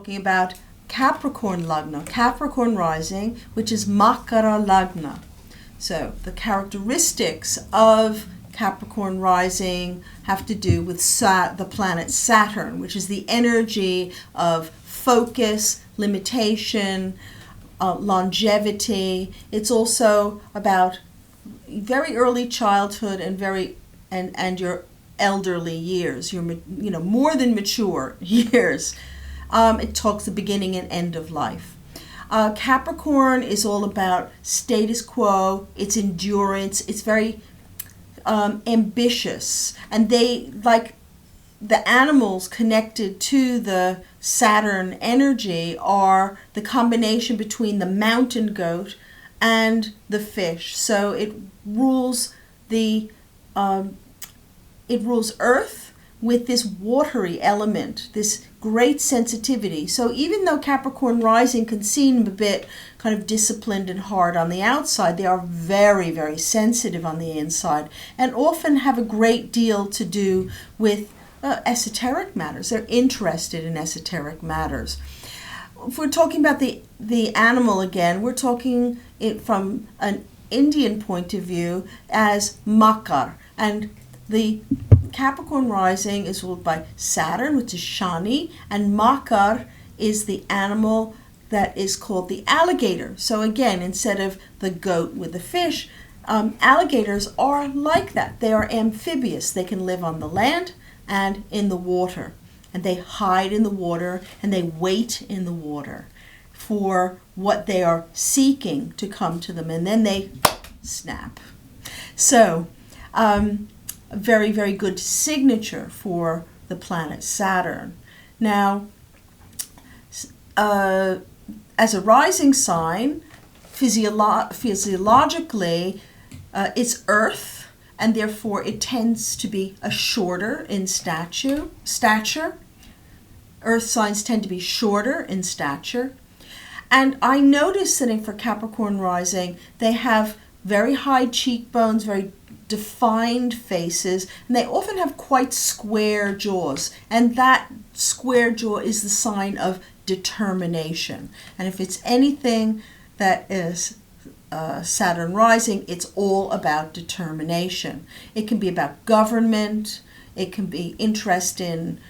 talking about Capricorn Lagna, Capricorn rising, which is Makara Lagna. So the characteristics of Capricorn rising have to do with the planet Saturn, which is the energy of focus, limitation, longevity. It's also about very early childhood and your elderly years, your more than mature years. It talks the beginning and end of life. Capricorn is all about status quo, it's endurance, it's very ambitious, and they, like the animals connected to the Saturn energy, are the combination between the mountain goat and the fish. So it rules Earth with this watery element, this great sensitivity. So even though Capricorn rising can seem a bit kind of disciplined and hard on the outside, they are very, very sensitive on the inside and often have a great deal to do with esoteric matters. They're interested in esoteric matters. If we're talking about the animal again, we're talking it from an Indian point of view as Makar, and the Capricorn rising is ruled by Saturn, which is Shani, and Makar is the animal that is called the alligator. So again, instead of the goat with the fish, alligators are like that. They are amphibious. They can live on the land and in the water. And they hide in the water and they wait in the water for what they are seeking to come to them. And then they snap. So, a very, very good signature for the planet Saturn. Now, as a rising sign, physiologically, it's Earth, and therefore it tends to be shorter in stature. Earth signs tend to be shorter in stature. And I noticed that for Capricorn rising, they have very high cheekbones, very defined faces, and they often have quite square jaws, and that square jaw is the sign of determination. And if it's anything that is Saturn rising, it's all about determination. It can be about government, it can be interest in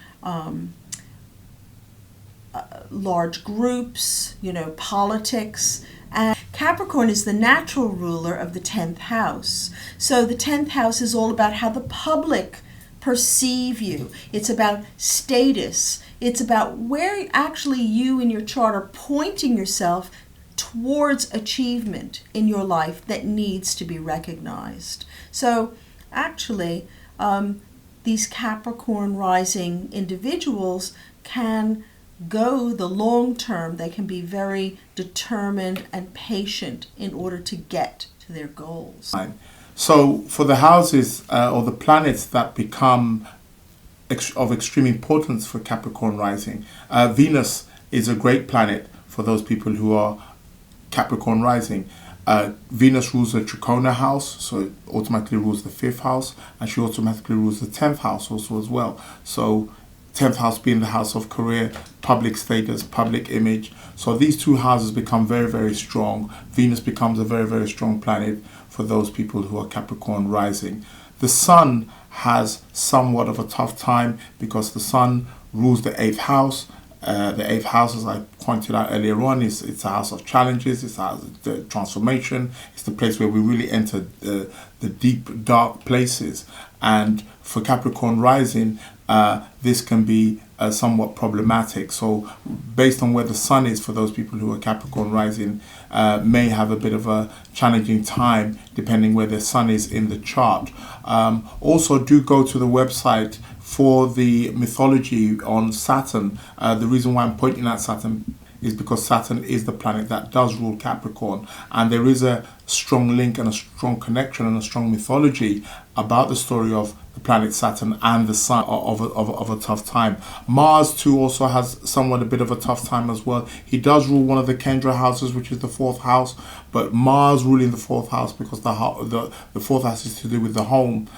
large groups, politics. And Capricorn is the natural ruler of the 10th house. So the 10th house is all about how the public perceive you. It's about status. It's about where actually you in your chart are pointing yourself towards achievement in your life that needs to be recognized. So actually, these Capricorn rising individuals can go the long term. They can be very determined and patient in order to get to their goals. So for the houses or the planets that become of extreme importance for Capricorn rising, Venus is a great planet for those people who are Capricorn rising. Venus rules the Trikona house, so it automatically rules the 5th house, and she automatically rules the 10th house also as well. So 10th house being the house of career, public status, public image. So these two houses become very, very strong. Venus becomes a very, very strong planet for those people who are Capricorn rising. The Sun has somewhat of a tough time because the Sun rules the 8th house. The 8th house, as I pointed out earlier on, it's a house of challenges, it's a house of the transformation, it's the place where we really enter the deep, dark places. And for Capricorn rising, this can be somewhat problematic. So based on where the Sun is for those people who are Capricorn rising, may have a bit of a challenging time depending where their Sun is in the chart. Also do go to the website for the mythology on Saturn. The reason why I'm pointing at Saturn is because Saturn is the planet that does rule Capricorn, and there is a strong link and a strong connection and a strong mythology about the story of the planet Saturn and the Sun of a tough time. Mars too also has somewhat a bit of a tough time as well. He does rule one of the Kendra houses, which is the fourth house, but Mars ruling the fourth house, because the fourth house is to do with the home,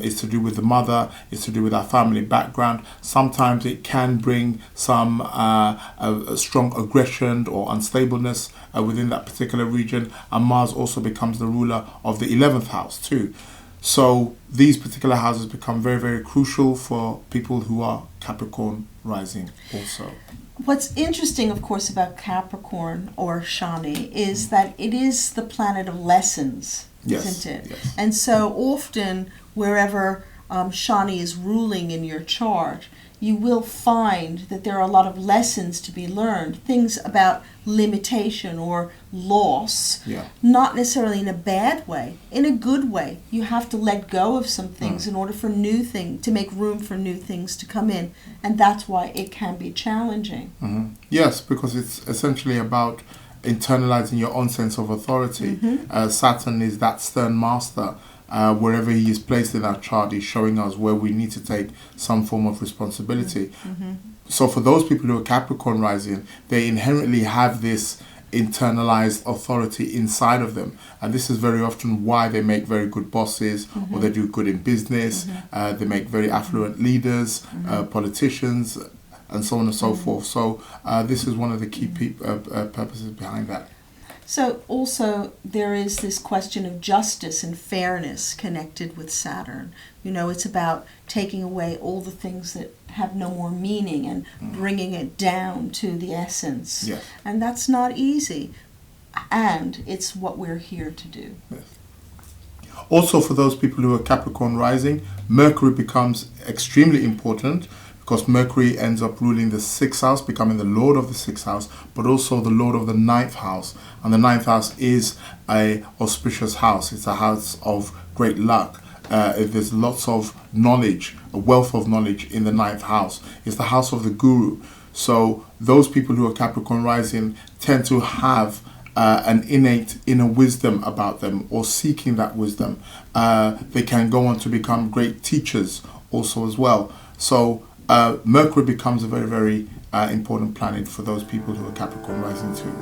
is to do with the mother, is to do with our family background. Sometimes it can bring some a strong aggression or unstableness within that particular region, and Mars also becomes the ruler of the 11th house too. So these particular houses become very, very crucial for people who are Capricorn rising also. What's interesting, of course, about Capricorn or Shani is that it is the planet of lessons, isn't it? Yes. And so often, wherever Shani is ruling in your chart, you will find that there are a lot of lessons to be learned, things about limitation or loss, not necessarily in a bad way, in a good way. You have to let go of some things in order for to make room for new things to come in, and that's why it can be challenging. Mm-hmm. Yes, because it's essentially about internalizing your own sense of authority. Saturn is that stern master. Wherever he is placed in our chart, he's showing us where we need to take some form of responsibility. So for those people who are Capricorn rising, they inherently have this internalized authority inside of them, and this is very often why they make very good bosses, or they do good in business. They make very affluent leaders, politicians, and so on and so forth. So this is one of the key purposes behind that. So also there is this question of justice and fairness connected with Saturn. You know, it's about taking away all the things that have no more meaning and bringing it down to the essence. Yes. And that's not easy. And it's what we're here to do. Yes. Also, for those people who are Capricorn rising, Mercury becomes extremely important, because Mercury ends up ruling the 6th house, becoming the lord of the 6th house, but also the lord of the 9th house. And the 9th house is an auspicious house. It's a house of great luck. There's lots of knowledge, a wealth of knowledge in the 9th house. It's the house of the guru. So those people who are Capricorn rising tend to have an innate inner wisdom about them, or seeking that wisdom. They can go on to become great teachers also as well. So Mercury becomes a very, very important planet for those people who are Capricorn rising too.